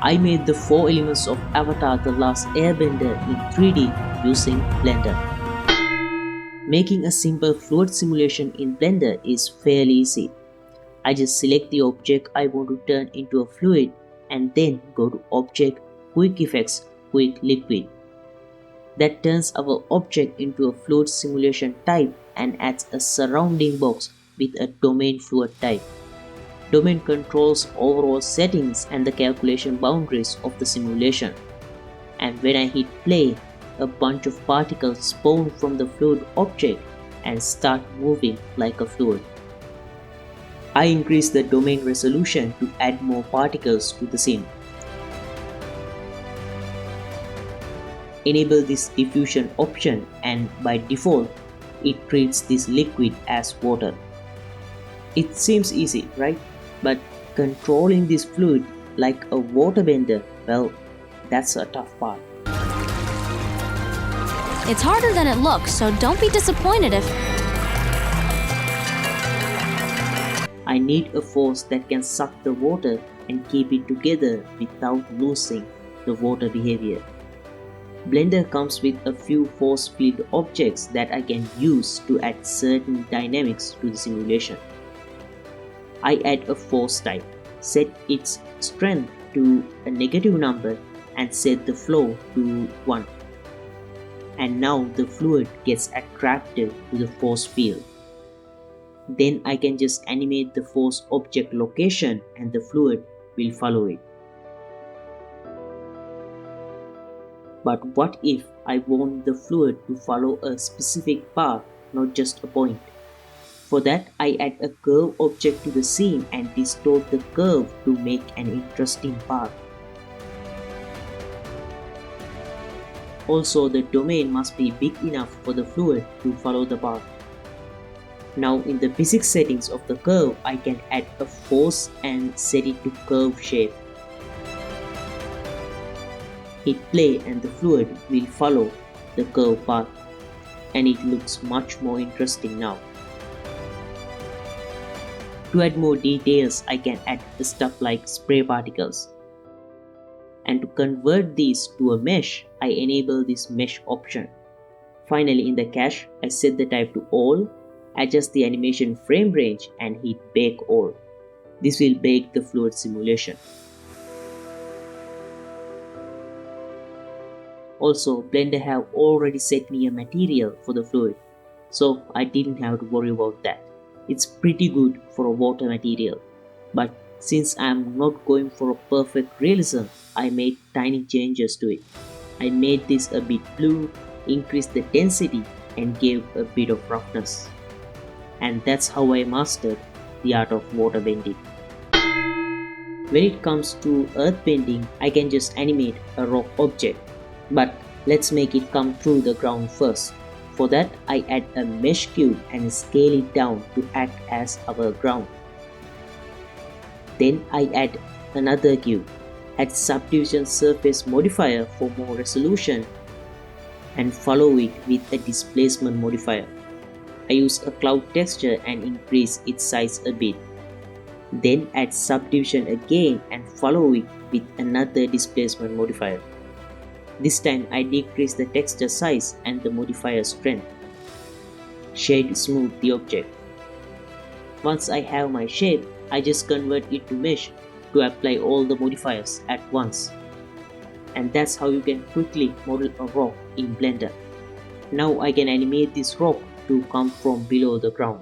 I made the 4 elements of Avatar The Last Airbender in 3D using Blender. Making a simple fluid simulation in Blender is fairly easy. I just select the object I want to turn into a fluid and then go to Object, Quick Effects, Quick Liquid. That turns our object into a fluid simulation type and adds a surrounding box with a domain fluid type. Domain controls overall settings and the calculation boundaries of the simulation. And when I hit play, a bunch of particles spawn from the fluid object and start moving like a fluid. I increase the domain resolution to add more particles to the scene. Enable this diffusion option and by default, it treats this liquid as water. It seems easy, right? But controlling this fluid like a water bender, well, that's a tough part. It's harder than it looks, so don't be disappointed if... I need a force that can suck the water and keep it together without losing the water behavior. Blender comes with a few force field objects that I can use to add certain dynamics to the simulation. I add a force type, set its strength to a negative number and set the flow to 1. And now the fluid gets attracted to the force field. Then I can just animate the force object location and the fluid will follow it. But what if I want the fluid to follow a specific path, not just a point? For that, I add a curve object to the scene and distort the curve to make an interesting path. Also, the domain must be big enough for the fluid to follow the path. Now in the physics settings of the curve, I can add a force and set it to curve shape. Hit play and the fluid will follow the curve path, and it looks much more interesting now. To add more details, I can add stuff like spray particles. And to convert these to a mesh, I enable this mesh option. Finally, in the cache, I set the type to all, adjust the animation frame range and hit bake all. This will bake the fluid simulation. Also, Blender have already set me a material for the fluid, so I didn't have to worry about that. It's pretty good for a water material, but since I'm not going for a perfect realism, I made tiny changes to it. I made this a bit blue, increased the density and gave a bit of roughness. And that's how I mastered the art of water bending. When it comes to earth bending, I can just animate a rock object. But let's make it come through the ground first. For that, I add a mesh cube and scale it down to act as our ground. Then I add another cube, add subdivision surface modifier for more resolution, and follow it with a displacement modifier. I use a cloud texture and increase its size a bit. Then add subdivision again and follow it with another displacement modifier. This time I decrease the texture size and the modifier strength. Shade smooth the object. Once I have my shape, I just convert it to mesh to apply all the modifiers at once. And that's how you can quickly model a rock in Blender. Now I can animate this rock to come from below the ground.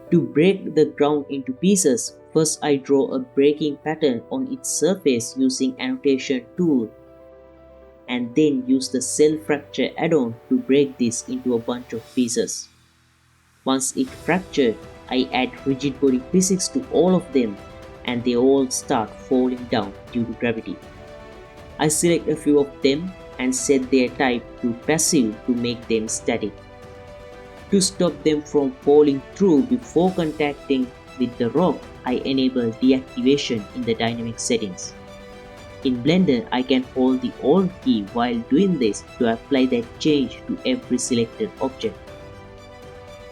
To break the ground into pieces, first I draw a breaking pattern on its surface using annotation tool, and then use the cell fracture add-on to break this into a bunch of pieces. Once it fractured, I add rigid body physics to all of them and they all start falling down due to gravity. I select a few of them and set their type to passive to make them static. To stop them from falling through before contacting with the rock, I enable deactivation in the dynamic settings. In Blender, I can hold the Alt key while doing this to apply that change to every selected object.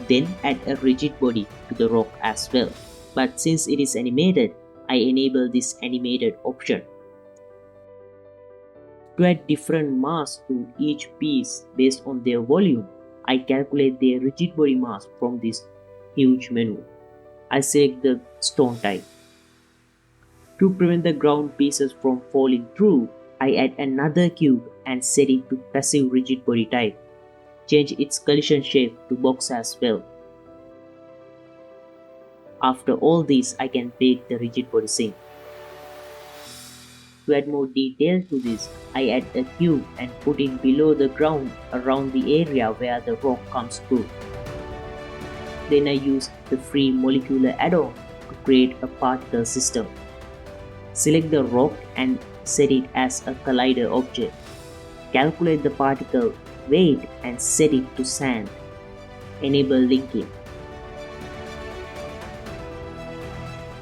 Then add a rigid body to the rock as well, but since it is animated, I enable this animated option. To add different mass to each piece based on their volume, I calculate their rigid body mass from this huge menu. I select the stone type. To prevent the ground pieces from falling through, I add another cube and set it to passive rigid body type. Change its collision shape to box as well. After all this, I can bake the rigid body sink. To add more detail to this, I add a cube and put it below the ground around the area where the rock comes through. Then I use the free molecular add-on to create a particle system. Select the rock and set it as a collider object. Calculate the particle weight and set it to sand. Enable linking.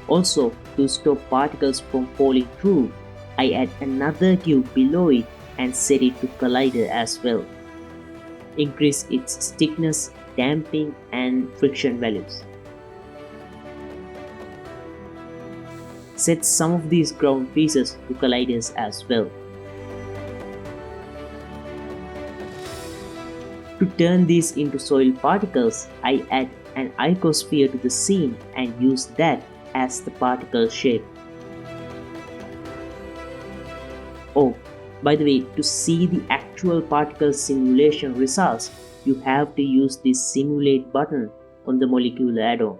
Also, to stop particles from falling through, I add another cube below it and set it to collider as well. Increase its thickness, damping and friction values. Set some of these ground pieces to colliders as well. To turn these into soil particles, I add an icosphere to the scene and use that as the particle shape. Oh, by the way, to see the actual particle simulation results, you have to use this simulate button on the molecular add-on.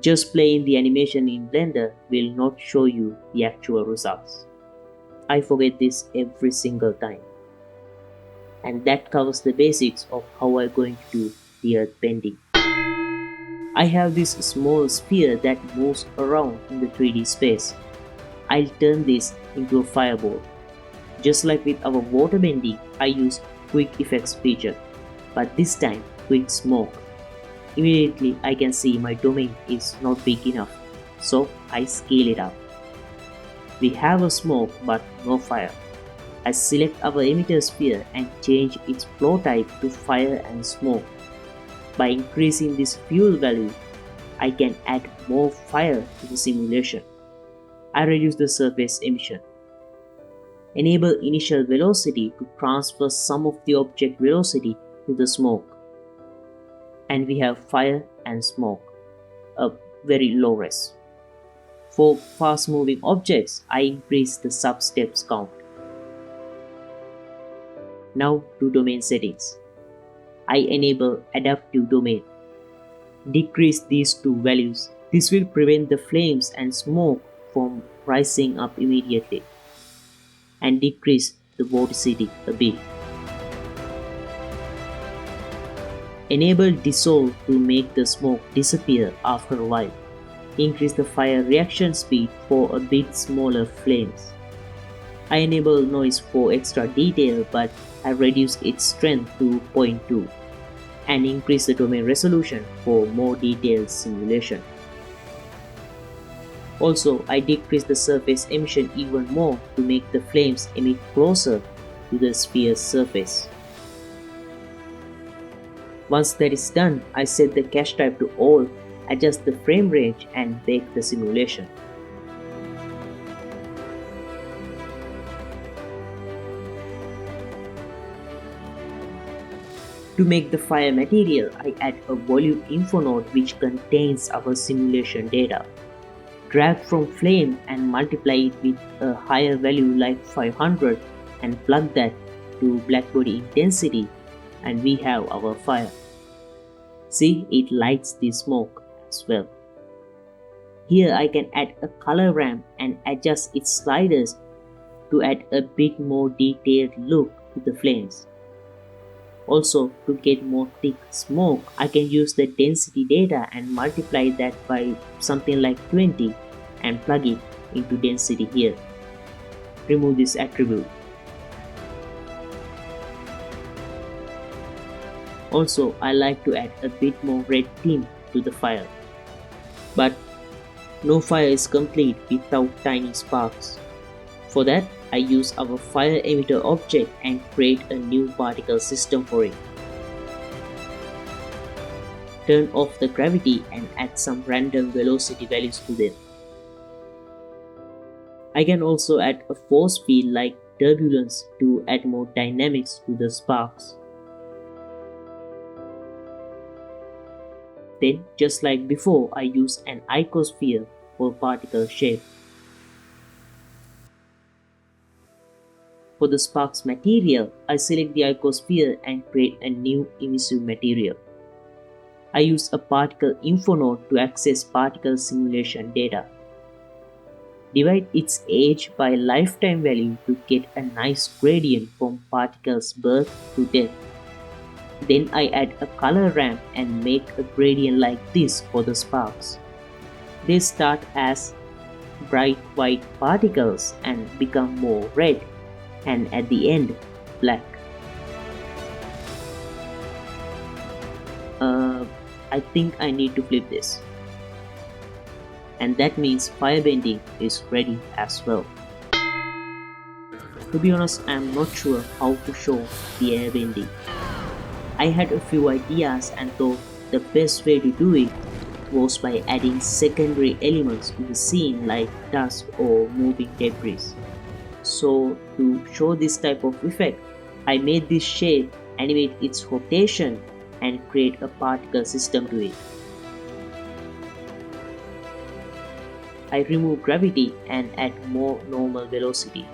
Just playing the animation in Blender will not show you the actual results. I forget this every single time. And that covers the basics of how I'm going to do the earth bending. I have this small sphere that moves around in the 3D space. I'll turn this into a fireball. Just like with our water bending, I use quick effects feature, but this time quick smoke. Immediately I can see my domain is not big enough, so I scale it up. We have a smoke but no fire. I select our emitter sphere and change its flow type to fire and smoke. By increasing this fuel value, I can add more fire to the simulation. I reduce the surface emission. Enable initial velocity to transfer some of the object velocity to the smoke. And we have fire and smoke, a very low res. For fast moving objects, I increase the sub-steps count. Now to domain settings. I enable adaptive domain. Decrease these two values. This will prevent the flames and smoke from rising up immediately. And decrease the vorticity a bit. Enable dissolve to make the smoke disappear after a while. Increase the fire reaction speed for a bit smaller flames. I enable noise for extra detail, but I reduce its strength to 0.2 and increase the domain resolution for more detailed simulation. Also, I decrease the surface emission even more to make the flames emit closer to the sphere's surface. Once that is done, I set the cache type to all, adjust the frame range and bake the simulation. To make the fire material, I add a volume info node which contains our simulation data. Drag from flame and multiply it with a higher value like 500 and plug that to blackbody intensity and we have our fire. See, it lights the smoke as well. Here I can add a color ramp and adjust its sliders to add a bit more detailed look to the flames. Also, to get more thick smoke, I can use the density data and multiply that by something like 20 and plug it into density here. Remove this attribute. Also, I like to add a bit more red tint to the fire. But no fire is complete without tiny sparks. For that, I use our fire emitter object and create a new particle system for it. Turn off the gravity and add some random velocity values to them. I can also add a force field like turbulence to add more dynamics to the sparks. Then, just like before, I use an icosphere for particle shape. For the sparks material, I select the icosphere and create a new emissive material. I use a particle info node to access particle simulation data. Divide its age by lifetime value to get a nice gradient from particle's birth to death. Then I add a color ramp and make a gradient like this for the sparks. They start as bright white particles and become more red, and at the end, black. I think I need to flip this. And that means firebending is ready as well. To be honest, I am not sure how to show the airbending. I had a few ideas and thought the best way to do it was by adding secondary elements to the scene like dust or moving debris. So to show this type of effect, I made this shape animate its rotation and create a particle system to it. I remove gravity and add more normal velocity.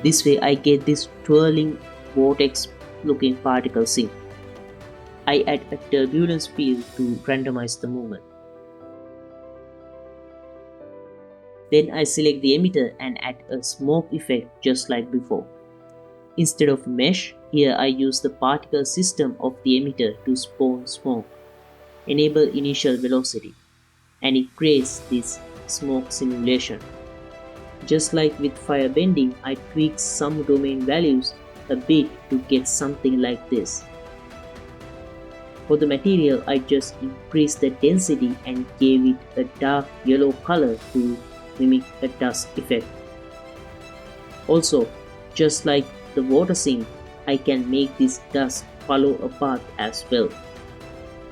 This way I get this twirling vortex looking particle scene. I add a turbulence field to randomize the movement. Then I select the emitter and add a smoke effect just like before. Instead of mesh, here I use the particle system of the emitter to spawn smoke, enable initial velocity, and it creates this smoke simulation. Just like with firebending, I tweak some domain values a bit to get something like this. For the material, I just increased the density and gave it a dark yellow color to mimic a dust effect. Also, just like the water scene, I can make this dust follow a path as well.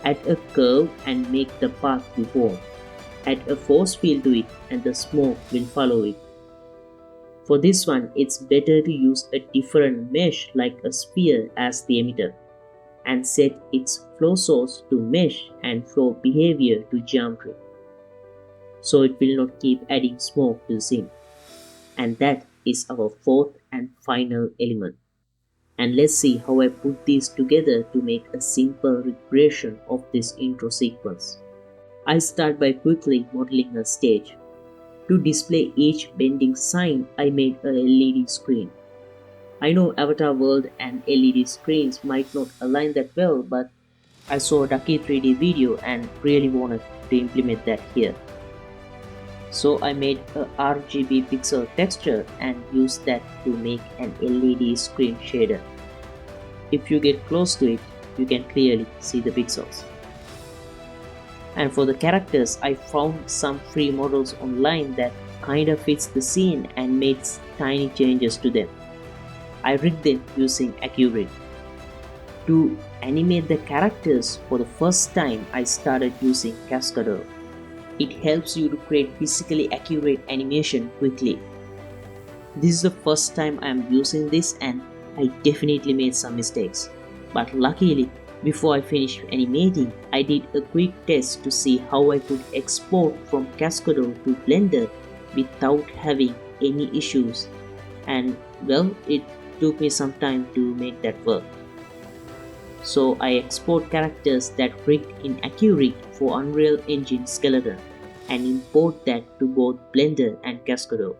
Add a curve and make the path deform. Add a force field to it and the smoke will follow it. For this one, it's better to use a different mesh like a sphere as the emitter and set its flow source to mesh and flow behavior to geometry, so it will not keep adding smoke to the scene. And that is our fourth and final element. And let's see how I put these together to make a simple recreation of this intro sequence. I start by quickly modeling a stage. To display each bending sign, I made a LED screen. I know Avatar World and LED screens might not align that well, but I saw a 𝒕𝒉𝒐𝒖𝒓 video and really wanted to implement that here. So I made a RGB pixel texture and used that to make an LED screen shader. If you get close to it, you can clearly see the pixels. And for the characters, I found some free models online that kinda fits the scene and made tiny changes to them. I rigged them using Accurate. To animate the characters for the first time, I started using Cascadeur. It helps you to create physically accurate animation quickly. This is the first time I am using this and I definitely made some mistakes. But luckily, before I finished animating, I did a quick test to see how I could export from Cascadeur to Blender without having any issues. And well, it took me some time to make that work. So I export characters that rigged in Accurate for Unreal Engine skeleton and import that to both Blender and Cascadeur.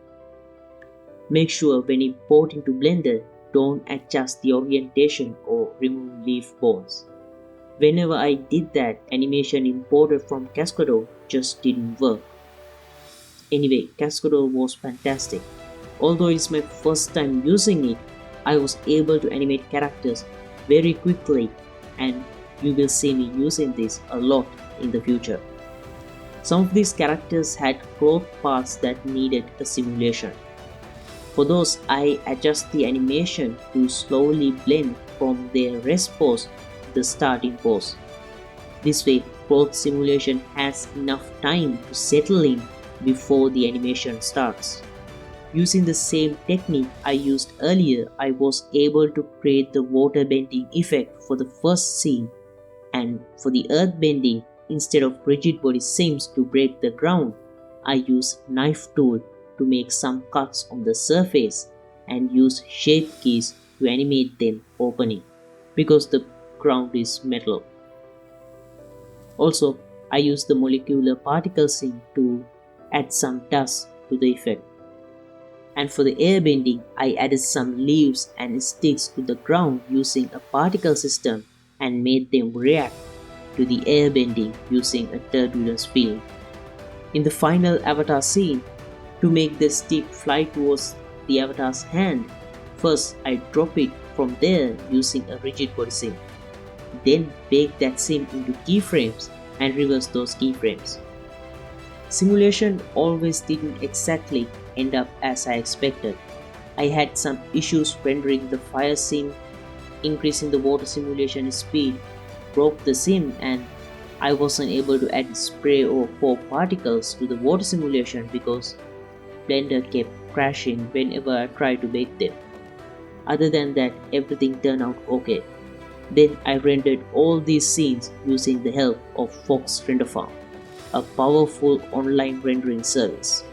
Make sure when importing to Blender, don't adjust the orientation or remove leaf bones. Whenever I did that, animation imported from Cascadeur just didn't work. Anyway, Cascadeur was fantastic. Although it's my first time using it, I was able to animate characters very quickly, and you will see me using this a lot in the future. Some of these characters had growth paths that needed a simulation. For those, I adjust the animation to slowly blend from their rest pose to the starting pose. This way, growth simulation has enough time to settle in before the animation starts. Using the same technique I used earlier, I was able to create the water bending effect for the first scene, and for the earth bending, instead of rigid body seams to break the ground, I use knife tool to make some cuts on the surface and use shape keys to animate them opening because the ground is metal. Also, I use the molecular particle scene to add some dust to the effect. And for the air bending, I added some leaves and sticks to the ground using a particle system and made them react to the air bending using a turbulence field. In the final avatar scene, to make the stick fly towards the avatar's hand, first I drop it from there using a rigid body sim. Then bake that sim into keyframes and reverse those keyframes. Simulation always didn't exactly end up as I expected. I had some issues rendering the fire sim, increasing the water simulation speed, broke the sim, and I wasn't able to add spray or pour particles to the water simulation because Blender kept crashing whenever I tried to bake them. Other than that, everything turned out okay. Then I rendered all these scenes using the help of Fox Render Farm, a powerful online rendering service.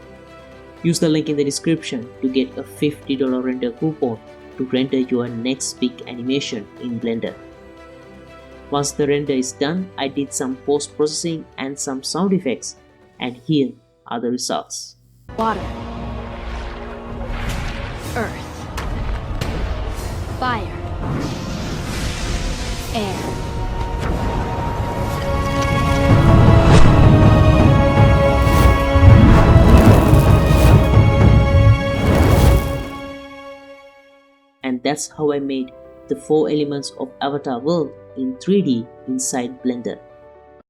Use the link in the description to get a $50 render coupon to render your next big animation in Blender. Once the render is done, I did some post-processing and some sound effects, and here are the results. Water. Earth. Fire. Air. And that's how I made the 4 elements of Avatar world in 3D inside Blender.